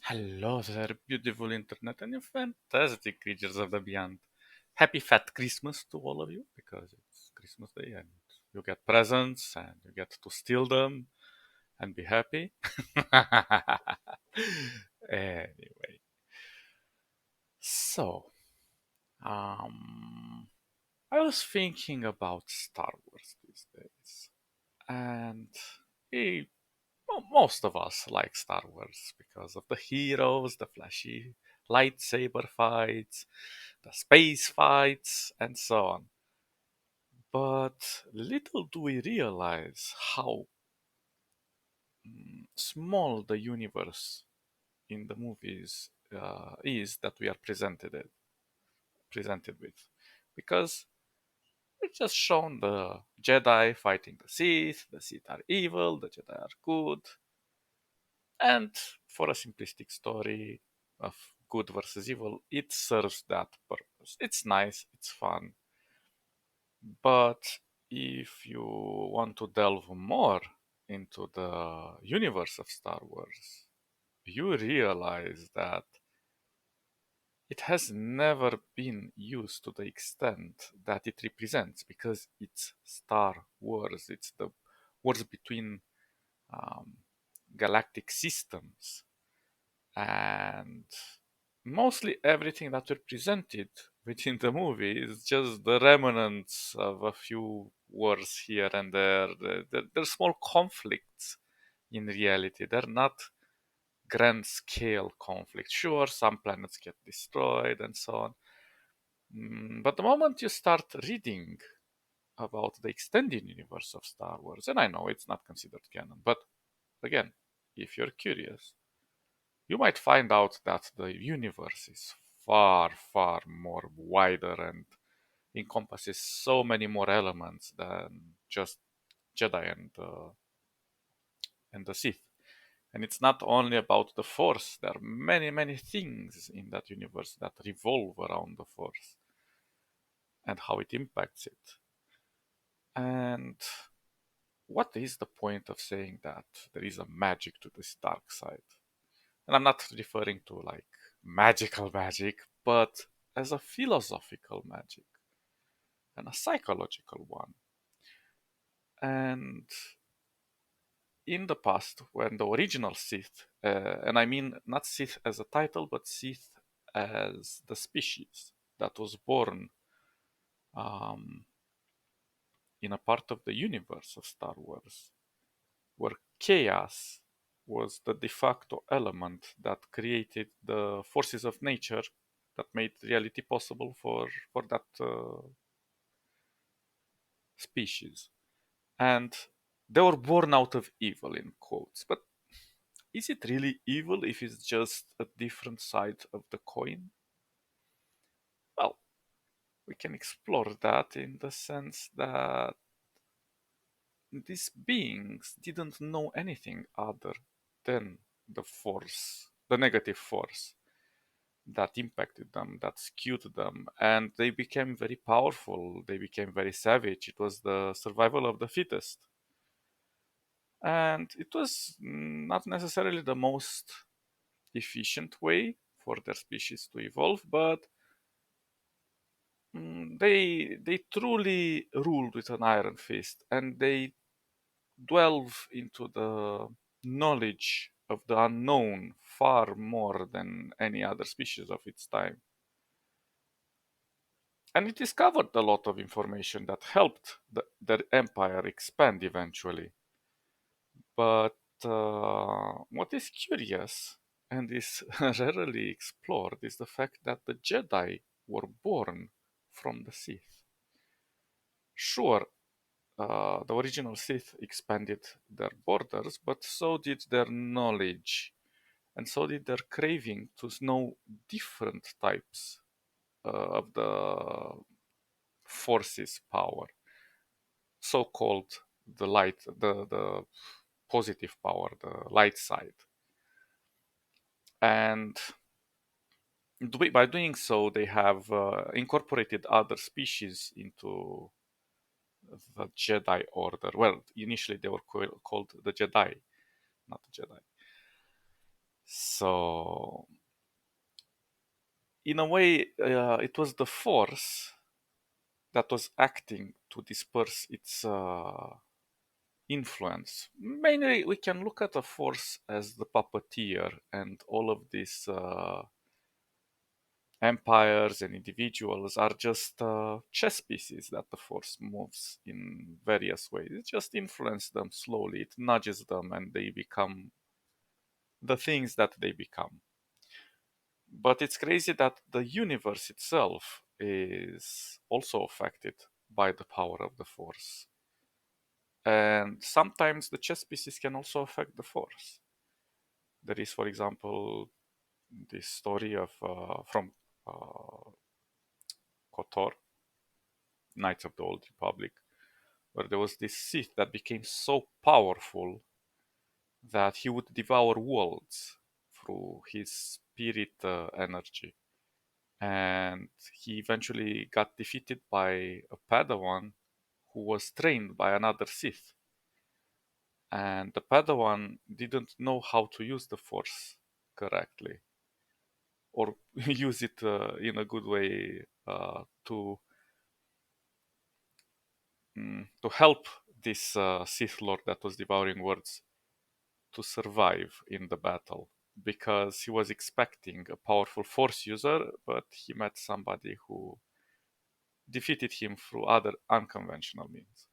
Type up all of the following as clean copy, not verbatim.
Hello there, beautiful internet and you fantastic creatures of the beyond. Happy Fat Christmas to all of you because it's Christmas Day and you get presents and you get to steal them and be happy. Anyway, so um, I was thinking about Star Wars these days, and eh, most of us like Star Wars because of the heroes, the flashy lightsaber fights, the space fights, and so on. But little do we realize how small the universe in the movies is that we are presented with, because it's just shown the Jedi fighting the Sith. The Sith are evil, the Jedi are good, and for a simplistic story of good versus evil, it serves that purpose. It's nice, it's fun, but if you want to delve more into the universe of Star Wars, you realize that it has never been used to the extent that it represents because it's Star Wars. It's the wars between um, galactic systems, and mostly everything that were presented within the movie is just the remnants of a few wars here and there. They're small conflicts in reality. They're not grand scale conflicts. Sure, some planets get destroyed and so on. But the moment you start reading about the extended universe of Star Wars, and I know it's not considered canon, but again, if you're curious, you might find out that the universe is far, far more wider and encompasses so many more elements than just Jedi and the Sith. And it's not only about the Force. There are many, many things in that universe that revolve around the Force and how it impacts it. And what is the point of saying that there is a magic to this dark side? And I'm not referring to like magical magic, but as a philosophical magic and a psychological one. And in the past, when the original Sith, and I mean not Sith as a title, but Sith as the species that was born um, in a part of the universe of Star Wars, where chaos was the de facto element that created the forces of nature that made reality possible for that species. And they were born out of evil, in quotes. But is it really evil if it's just a different side of the coin? Well, we can explore that in the sense that these beings didn't know anything other than the force, the negative force that impacted them, that skewed them, and they became very powerful. They became very savage. It was the survival of the fittest. And it was not necessarily the most efficient way for their species to evolve, but they truly ruled with an iron fist, and they delve into the knowledge of the unknown far more than any other species of its time. And it discovered a lot of information that helped their empire expand eventually. But what is curious and is rarely explored is the fact that the Jedi were born from the Sith. Sure, the original Sith expanded their borders, but so did their knowledge, and so did their craving to know different types of the Force's power, so called the light, the positive power, the light side. And by doing so, they have incorporated other species into the Jedi Order. Well, initially they were called the Jedi, not the Jedi. So, in a way, it was the Force that was acting to disperse its influence. Mainly, we can look at the Force as the puppeteer, and all of these empires and individuals are just chess pieces that the Force moves in various ways. It just influences them slowly, it nudges them, and they become the things that they become. But it's crazy that the universe itself is also affected by the power of the Force. And sometimes the chess pieces can also affect the Force. There is, for example, this story of from uh, KOTOR, Knights of the Old Republic, where there was this Sith that became so powerful that he would devour worlds through his spirit energy. And he eventually got defeated by a Padawan who was trained by another Sith. And the Padawan didn't know how to use the Force correctly or use it in a good way to help this Sith Lord that was devouring worlds to survive in the battle because he was expecting a powerful Force user, but he met somebody who defeated him through other unconventional means.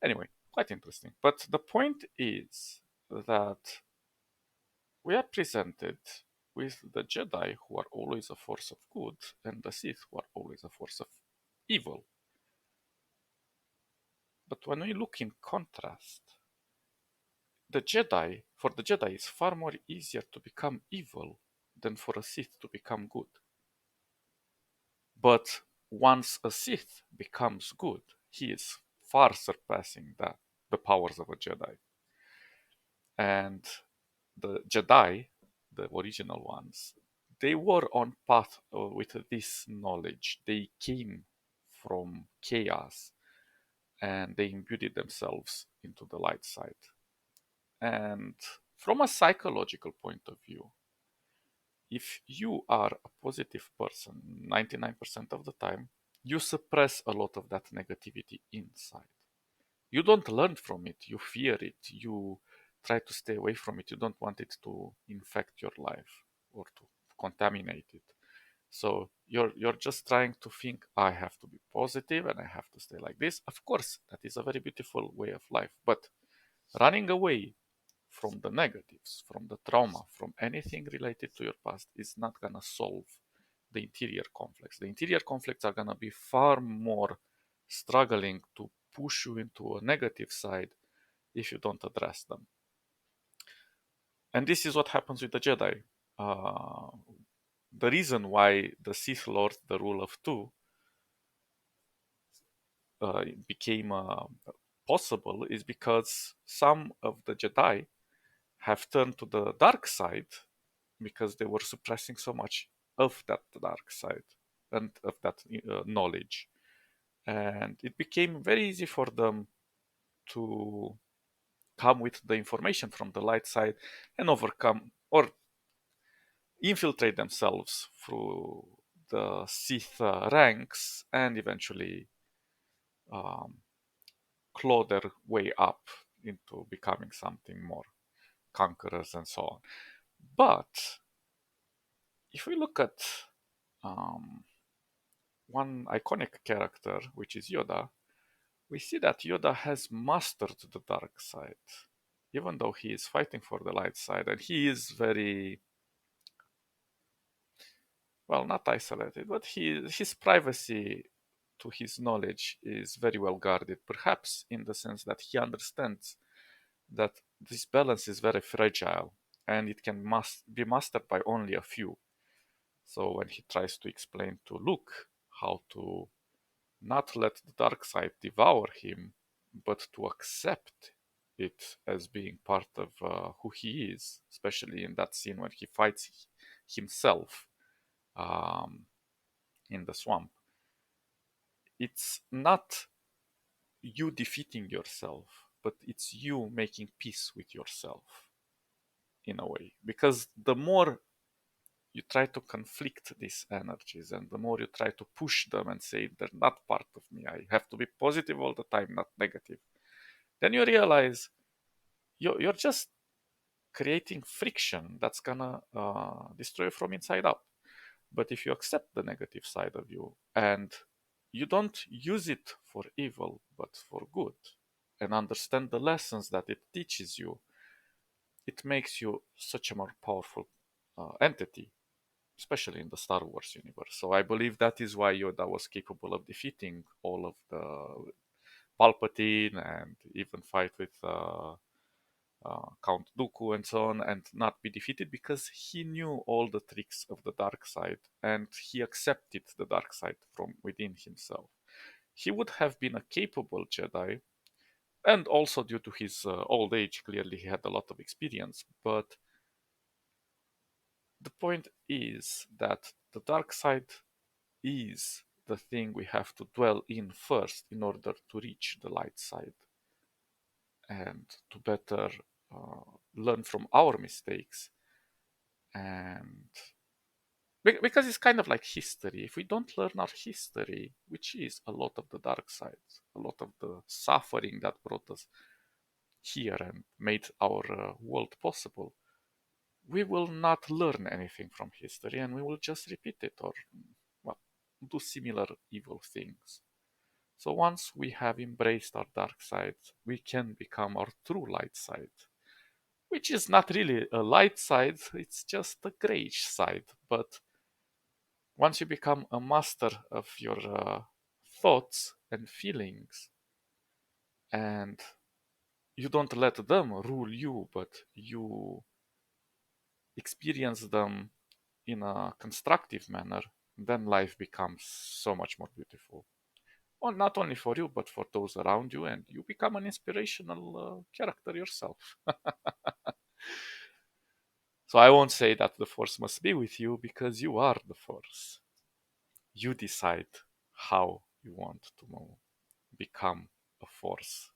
Anyway, quite interesting. But the point is that we are presented with the Jedi who are always a force of good and the Sith who are always a force of evil. But when we look in contrast, for the Jedi, it's far more easier to become evil than for a Sith to become good. But once a Sith becomes good, he is far surpassing the powers of a Jedi. And the Jedi, the original ones, they were on path with this knowledge. They came from chaos and they imbued themselves into the light side. And from a psychological point of view, if you are a positive person 99% of the time, you suppress a lot of that negativity inside. You don't learn from it, you fear it, you try to stay away from it, you don't want it to infect your life or to contaminate it. So you're just trying to think, I have to be positive and I have to stay like this. Of course, that is a very beautiful way of life, but running away from the negatives, from the trauma, from anything related to your past is not gonna solve the interior conflicts. The interior conflicts are gonna be far more struggling to push you into a negative side if you don't address them. And this is what happens with the Jedi. Uh, the reason why the Sith Lord, the rule of two, became possible is because some of the Jedi have turned to the dark side because they were suppressing so much of that dark side and of that knowledge. And it became very easy for them to come with the information from the light side and overcome or infiltrate themselves through the Sith ranks and eventually um, claw their way up into becoming something more conquerors and so on. But if we look at um, one iconic character, which is Yoda, we see that Yoda has mastered the dark side, even though he is fighting for the light side, and he is very well, not isolated, but his privacy to his knowledge is very well guarded, perhaps in the sense that he understands that this balance is very fragile and it can be mastered by only a few. So when he tries to explain to Luke how to not let the dark side devour him, but to accept it as being part of who he is, especially in that scene when he fights himself um, in the swamp. It's not you defeating yourself, but it's you making peace with yourself. in a way, because the more you try to conflict these energies and the more you try to push them and say they're not part of me, I have to be positive all the time, not negative, then you realize you're just creating friction that's gonna destroy you from inside out. But if you accept the negative side of you and you don't use it for evil but for good and understand the lessons that it teaches you, it makes you such a more powerful entity, especially in the Star Wars universe. So I believe that is why Yoda was capable of defeating all of the Palpatine and even fight with Count Dooku and so on, and not be defeated because he knew all the tricks of the dark side and he accepted the dark side from within himself. He would have been a capable Jedi, and also due to his old age, clearly he had a lot of experience. But the point is that the dark side is the thing we have to dwell in first in order to reach the light side and to better uh, learn from our mistakes. And because it's kind of like history, if we don't learn our history, which is a lot of the dark side, a lot of the suffering that brought us here and made our world possible, we will not learn anything from history and we will just repeat it or, well, do similar evil things. So once we have embraced our dark side, we can become our true light side, which is not really a light side, it's just a grayish side. But once you become a master of your thoughts and feelings, and you don't let them rule you, but you experience them in a constructive manner, then life becomes so much more beautiful. Well, not only for you, but for those around you, and you become an inspirational character yourself. So I won't say that the Force must be with you because you are the Force. You decide how you want to become a Force,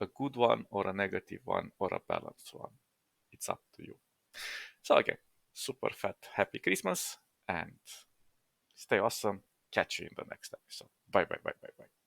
a good one or a negative one or a balanced one. It's up to you. So again, super fat happy Christmas and stay awesome. Catch you in the next episode. Bye bye bye bye bye.